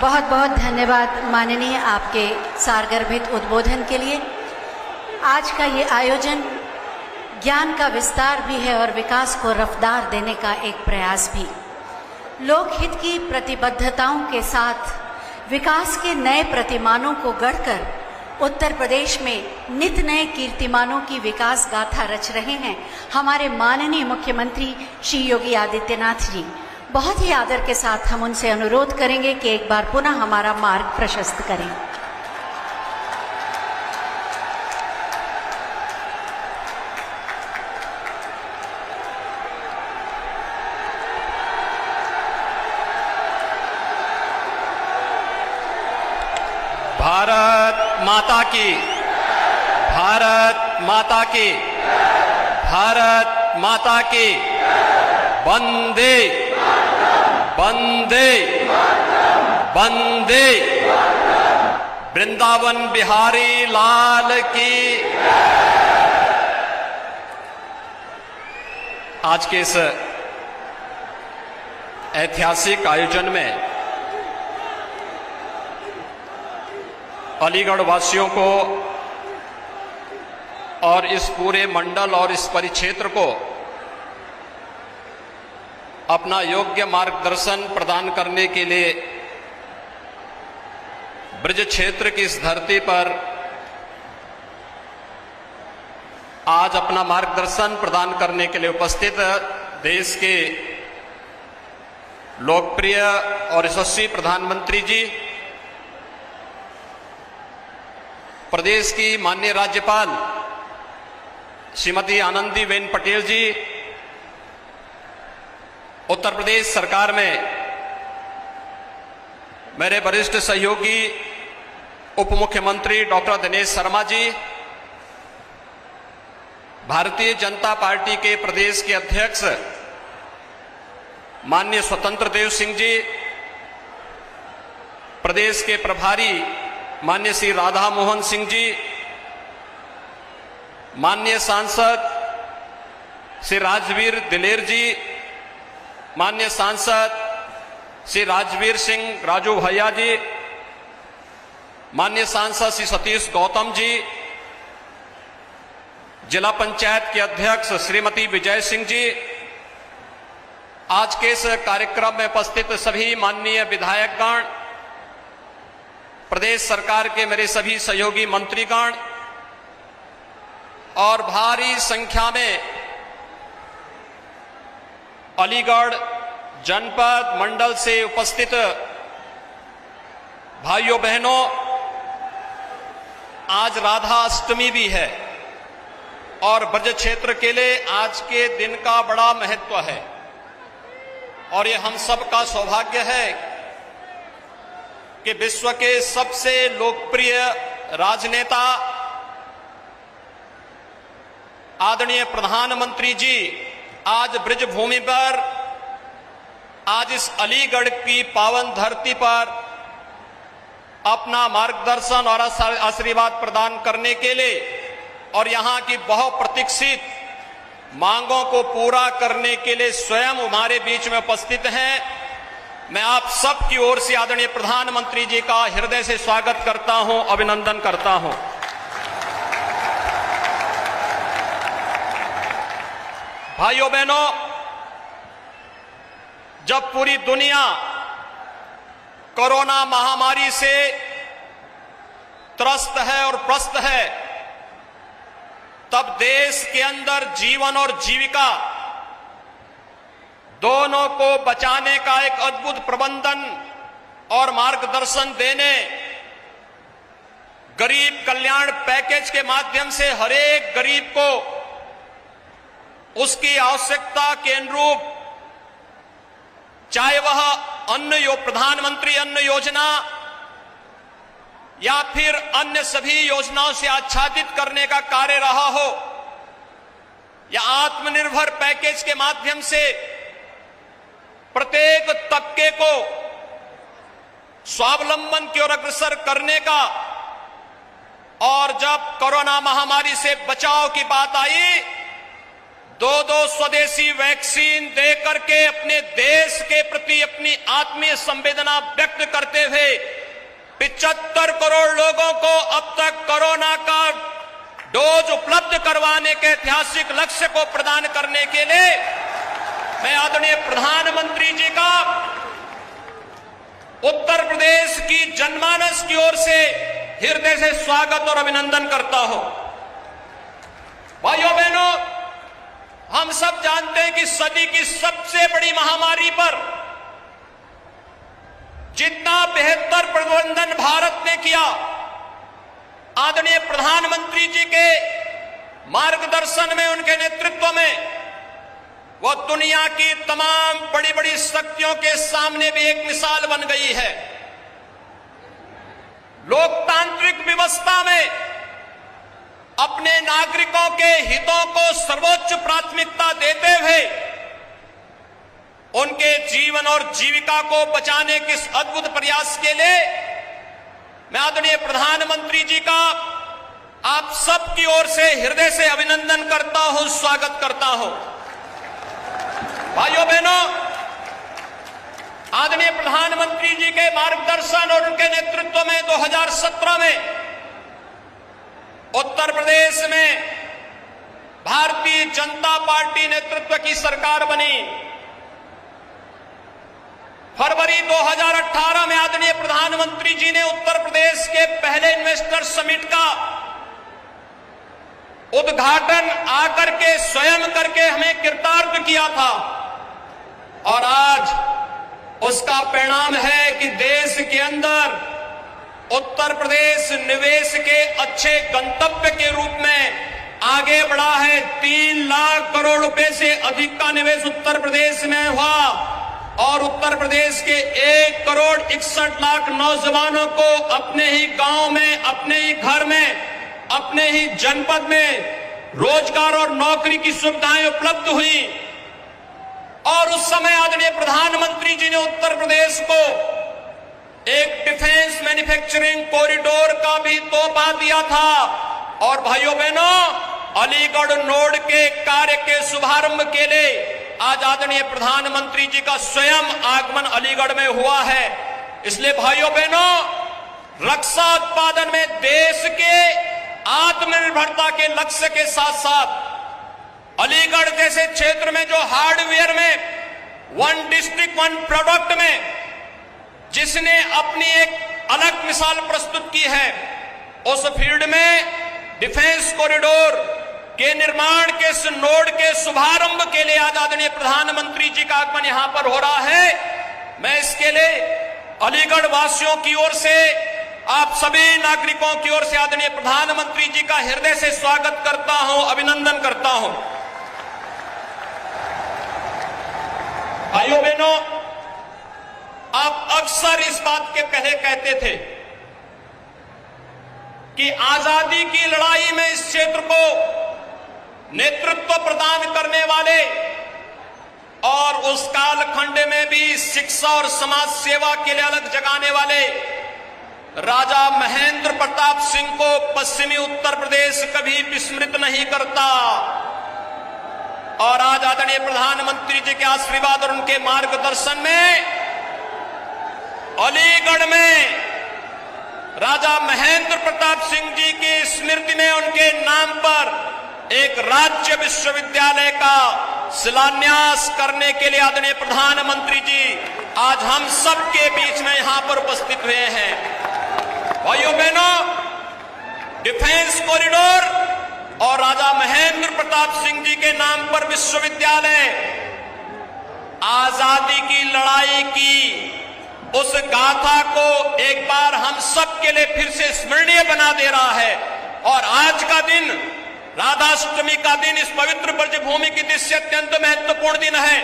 बहुत बहुत धन्यवाद माननीय आपके सारगर्भित उद्बोधन के लिए। आज का ये आयोजन ज्ञान का विस्तार भी है और विकास को रफ्तार देने का एक प्रयास भी। लोकहित की प्रतिबद्धताओं के साथ विकास के नए प्रतिमानों को गढ़कर उत्तर प्रदेश में नित नए कीर्तिमानों की विकास गाथा रच रहे हैं हमारे माननीय मुख्यमंत्री श्री योगी आदित्यनाथ जी। बहुत ही आदर के साथ हम उनसे अनुरोध करेंगे कि एक बार पुनः हमारा मार्ग प्रशस्त करें। भारत माता की, भारत माता की, भारत माता की, वंदे वंदे वंदे। वृंदावन बिहारी लाल की। आज के इस ऐतिहासिक आयोजन में अलीगढ़ वासियों को और इस पूरे मंडल और इस परिक्षेत्र को अपना योग्य मार्गदर्शन प्रदान करने के लिए ब्रज क्षेत्र की इस धरती पर आज अपना मार्गदर्शन प्रदान करने के लिए उपस्थित देश के लोकप्रिय और यशस्वी प्रधानमंत्री जी, प्रदेश की माननीय राज्यपाल श्रीमती आनंदीबेन पटेल जी, उत्तर प्रदेश सरकार में मेरे वरिष्ठ सहयोगी उप मुख्यमंत्री डॉक्टर दिनेश शर्मा जी, भारतीय जनता पार्टी के प्रदेश के अध्यक्ष माननीय स्वतंत्र देव सिंह जी, प्रदेश के प्रभारी माननीय श्री राधा मोहन सिंह जी, माननीय सांसद श्री राजवीर दिलेर जी, माननीय सांसद श्री राजवीर सिंह राजू भैया जी, माननीय सांसद श्री सतीश गौतम जी, जिला पंचायत के अध्यक्ष श्रीमती विजय सिंह जी, आज के इस कार्यक्रम में उपस्थित सभी माननीय विधायकगण, प्रदेश सरकार के मेरे सभी सहयोगी मंत्रीगण और भारी संख्या में अलीगढ़ जनपद मंडल से उपस्थित भाइयों बहनों, आज राधा अष्टमी भी है और ब्रज क्षेत्र के लिए आज के दिन का बड़ा महत्व है और ये हम सब का सौभाग्य है कि विश्व के सबसे लोकप्रिय राजनेता आदरणीय प्रधानमंत्री जी आज ब्रज भूमि पर, आज इस अलीगढ़ की पावन धरती पर अपना मार्गदर्शन और आशीर्वाद प्रदान करने के लिए और यहां की बहुप्रतीक्षित मांगों को पूरा करने के लिए स्वयं हमारे बीच में उपस्थित हैं। मैं आप सब की ओर से आदरणीय प्रधानमंत्री जी का हृदय से स्वागत करता हूं, अभिनंदन करता हूं। भाइयों बहनों, जब पूरी दुनिया कोरोना महामारी से त्रस्त है और प्रस्त है, तब देश के अंदर जीवन और जीविका दोनों को बचाने का एक अद्भुत प्रबंधन और मार्गदर्शन देने, गरीब कल्याण पैकेज के माध्यम से हर एक गरीब को उसकी आवश्यकता के अनुरूप, चाहे वह प्रधानमंत्री अन्न योजना या फिर अन्य सभी योजनाओं से आच्छादित करने का कार्य रहा हो, या आत्मनिर्भर पैकेज के माध्यम से प्रत्येक तबके को स्वावलंबन की ओर अग्रसर करने का, और जब कोरोना महामारी से बचाव की बात आई, दो स्वदेशी वैक्सीन दे करके अपने देश के प्रति अपनी आत्मीय संवेदना व्यक्त करते हुए 75 करोड़ लोगों को अब तक कोरोना का डोज उपलब्ध करवाने के ऐतिहासिक लक्ष्य को प्रदान करने के लिए मैं आदरणीय प्रधानमंत्री जी का उत्तर प्रदेश की जनमानस की ओर से हृदय से स्वागत और अभिनंदन करता हूं। भाइयों बहनों, हम सब जानते हैं कि सदी की सबसे बड़ी महामारी पर जितना बेहतर प्रबंधन भारत ने किया, आदरणीय प्रधानमंत्री जी के मार्गदर्शन में, उनके नेतृत्व में, वो दुनिया की तमाम बड़ी बड़ी शक्तियों के सामने भी एक मिसाल बन गई है। लोकतांत्रिक व्यवस्था में अपने नागरिकों के हितों को सर्वोच्च प्राथमिकता देते हुए उनके जीवन और जीविका को बचाने के इस अद्भुत प्रयास के लिए मैं आदरणीय प्रधानमंत्री जी का आप सबकी ओर से हृदय से अभिनंदन करता हूं, स्वागत करता हूं। भाइयों बहनों, आदरणीय प्रधानमंत्री जी के मार्गदर्शन और उनके नेतृत्व में 2017 में उत्तर प्रदेश में भारतीय जनता पार्टी नेतृत्व की सरकार बनी। फरवरी 2018 में आदरणीय प्रधानमंत्री जी ने उत्तर प्रदेश के पहले इन्वेस्टर समिट का उद्घाटन आकर के स्वयं करके हमें कृतार्थ किया था और आज उसका परिणाम है कि देश के अंदर उत्तर प्रदेश निवेश के अच्छे गंतव्य के रूप में आगे बढ़ा है। 3 लाख करोड़ रुपए से अधिक का निवेश उत्तर प्रदेश में हुआ और उत्तर प्रदेश के 1 करोड़ 61 लाख नौजवानों को अपने ही गांव में, अपने ही घर में, अपने ही जनपद में रोजगार और नौकरी की सुविधाएं उपलब्ध हुई। और उस समय आदरणीय प्रधानमंत्री जी ने उत्तर प्रदेश को एक डिफेंस मैन्युफैक्चरिंग कॉरिडोर का भी तोहफा दिया था। और भाइयों बहनों, अलीगढ़ नोड के कार्य के शुभारंभ के लिए आज आदरणीय प्रधानमंत्री जी का स्वयं आगमन अलीगढ़ में हुआ है। इसलिए भाइयों बहनों, रक्षा उत्पादन में देश के आत्मनिर्भरता के लक्ष्य के साथ साथ अलीगढ़ जैसे क्षेत्र में जो हार्डवेयर में 1 डिस्ट्रिक्ट 1 प्रोडक्ट में जिसने अपनी एक अलग मिसाल प्रस्तुत की है, उस फील्ड में डिफेंस कॉरिडोर के निर्माण के इस नोड के शुभारंभ के लिए आज आदरणीय प्रधानमंत्री जी का आगमन यहां पर हो रहा है। मैं इसके लिए अलीगढ़ वासियों की ओर से, आप सभी नागरिकों की ओर से आदरणीय प्रधानमंत्री जी का हृदय से स्वागत करता हूं, अभिनंदन करता हूं। भाइयों बहनों, आप अक्सर इस बात के पहले कहते थे कि आजादी की लड़ाई में इस क्षेत्र को नेतृत्व प्रदान करने वाले और उस कालखंड में भी शिक्षा और समाज सेवा के लिए अलग जगाने वाले राजा महेंद्र प्रताप सिंह को पश्चिमी उत्तर प्रदेश कभी विस्मृत नहीं करता। और आज आदरणीय प्रधानमंत्री जी के आशीर्वाद और उनके मार्गदर्शन में अलीगढ़ में राजा महेंद्र प्रताप सिंह जी की स्मृति में उनके नाम पर एक राज्य विश्वविद्यालय का शिलान्यास करने के लिए आदरणीय प्रधानमंत्री जी आज हम सबके बीच में यहां पर उपस्थित हुए हैं। भाइयों बहनों, डिफेंस कॉरिडोर और राजा महेंद्र प्रताप सिंह जी के नाम पर विश्वविद्यालय आजादी की लड़ाई की उस गाथा को एक बार हम सब के लिए फिर से स्मरणीय बना दे रहा है। और आज का दिन, राधाष्टमी का दिन, इस पवित्र ब्रजभूमि की दृष्टि अत्यंत महत्वपूर्ण दिन है।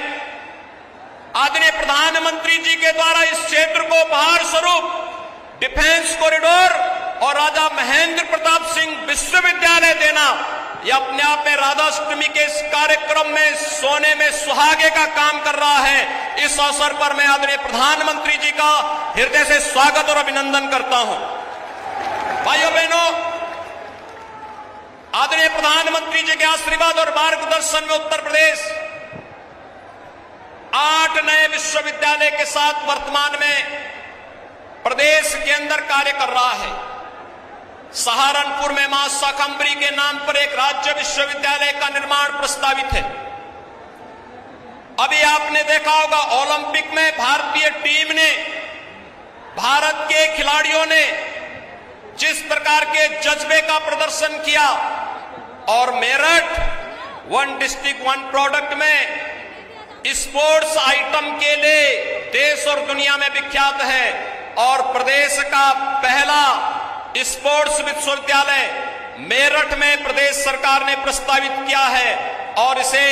आदरणीय प्रधानमंत्री जी के द्वारा इस क्षेत्र को उपहार स्वरूप डिफेंस कॉरिडोर और राजा महेंद्र प्रताप सिंह विश्वविद्यालय देना, यह अपने आप में राधाष्टमी के इस कार्यक्रम में सोने में सुहागे का काम कर रहा है। इस अवसर पर मैं आदरणीय प्रधानमंत्री जी का हृदय से स्वागत और अभिनंदन करता हूं। भाइयों बहनों, आदरणीय प्रधानमंत्री जी के आशीर्वाद और मार्गदर्शन में उत्तर प्रदेश 8 नए विश्वविद्यालय के साथ वर्तमान में प्रदेश के अंदर कार्य कर रहा है। सहारनपुर में मां शाकंभरी के नाम पर एक राज्य विश्वविद्यालय का निर्माण प्रस्तावित है। अभी आपने देखा होगा ओलंपिक में भारतीय टीम ने, भारत के खिलाड़ियों ने जिस प्रकार के जज्बे का प्रदर्शन किया और Meerut one district one product में स्पोर्ट्स आइटम के लिए देश और दुनिया में विख्यात है और प्रदेश का पहला स्पोर्ट्स विश्वविद्यालय मेरठ में प्रदेश सरकार ने प्रस्तावित किया है और इसे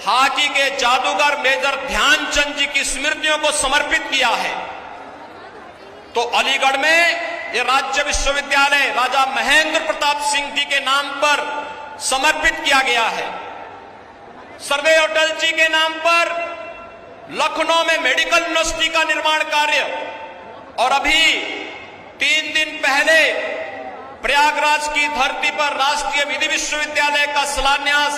हॉकी के जादूगर मेजर ध्यानचंद जी की स्मृतियों को समर्पित किया है। तो अलीगढ़ में यह राज्य विश्वविद्यालय राजा महेंद्र प्रताप सिंह जी के नाम पर समर्पित किया गया है। सरदेव अटल जी के नाम पर लखनऊ में मेडिकल यूनिवर्सिटी का निर्माण कार्य और अभी 3 दिन पहले प्रयागराज की धरती पर राष्ट्रीय विधि विश्वविद्यालय का शिलान्यास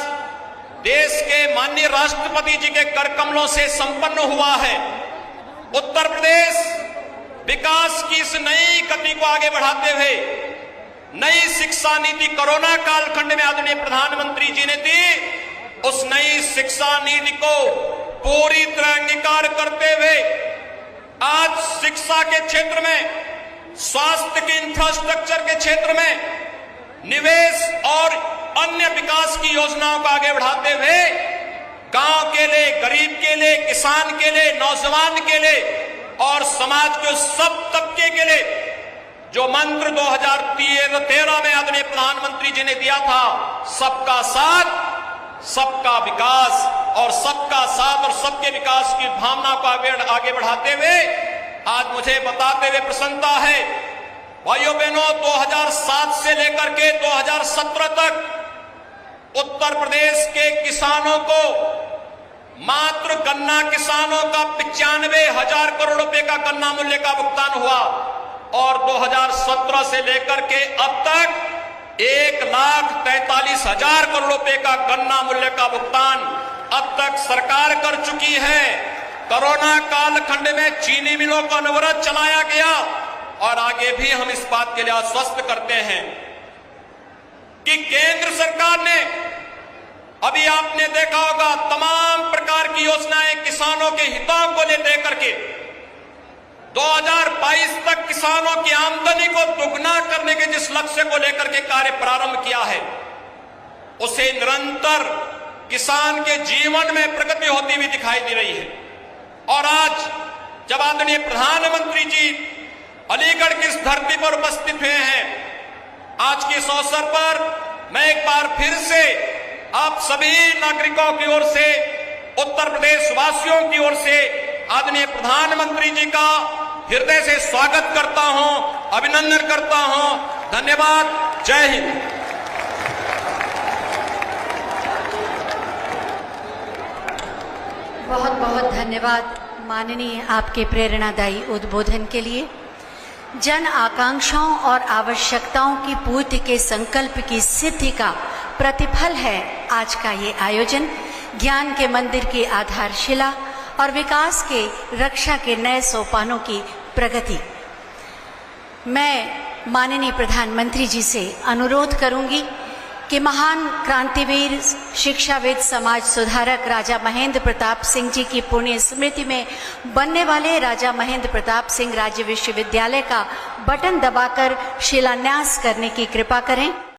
देश के माननीय राष्ट्रपति जी के कर कमलों से संपन्न हुआ है। उत्तर प्रदेश विकास की इस नई गति को आगे बढ़ाते हुए नई शिक्षा नीति कोरोना कालखंड में आदरणीय प्रधानमंत्री जी ने दी, उस नई शिक्षा नीति को पूरी तरह अंगीकार करते हुए आज शिक्षा के क्षेत्र में, स्वास्थ्य के इंफ्रास्ट्रक्चर के क्षेत्र में निवेश और अन्य विकास की योजनाओं को आगे बढ़ाते हुए गांव के लिए, गरीब के लिए, किसान के लिए, नौजवान के लिए और समाज के सब तबके के लिए जो मंत्र 2013 में आदरणीय प्रधानमंत्री जी ने दिया था, सबका साथ सबका विकास और सबका साथ और सबके विकास की भावना को आगे बढ़ाते हुए आज मुझे बताते हुए प्रसन्नता है, भाइयों बहनों, 2007 से लेकर के 2017 तक उत्तर प्रदेश के किसानों को मात्र गन्ना किसानों का 95,000 करोड़ रुपए का गन्ना मूल्य का भुगतान हुआ और 2017 से लेकर के अब तक 1,43,000 करोड़ रुपए का गन्ना मूल्य का भुगतान अब तक सरकार कर चुकी है। कोरोना कालखंड में चीनी मिलों को अनवरत चलाया गया और आगे भी हम इस बात के लिए आश्वस्त करते हैं कि केंद्र सरकार ने, अभी आपने देखा होगा, तमाम प्रकार की योजनाएं किसानों के हितों को लेकर के 2022 तक किसानों की आमदनी को दुगना करने के जिस लक्ष्य को लेकर के कार्य प्रारंभ किया है, उसे निरंतर किसान के जीवन में प्रगति होती हुई दिखाई दे रही है। और आज जब आदरणीय प्रधानमंत्री जी अलीगढ़ की इस धरती पर उपस्थित हुए हैं, आज के इस अवसर पर मैं एक बार फिर से आप सभी नागरिकों की ओर से, उत्तर प्रदेश वासियों की ओर से आदरणीय प्रधानमंत्री जी का हृदय से स्वागत करता हूं, अभिनंदन करता हूं। धन्यवाद। जय हिंद। बहुत बहुत धन्यवाद माननीय आपके प्रेरणादायी उद्बोधन के लिए। जन आकांक्षाओं और आवश्यकताओं की पूर्ति के संकल्प की सिद्धि का प्रतिफल है आज का ये आयोजन। ज्ञान के मंदिर की आधारशिला और विकास के रक्षा के नए सोपानों की प्रगति। मैं माननीय प्रधानमंत्री जी से अनुरोध करूंगी कि महान क्रांतिवीर, शिक्षाविद, समाज सुधारक राजा महेंद्र प्रताप सिंह जी की पुण्य स्मृति में बनने वाले राजा महेंद्र प्रताप सिंह राज्य विश्वविद्यालय का बटन दबाकर शिलान्यास करने की कृपा करें।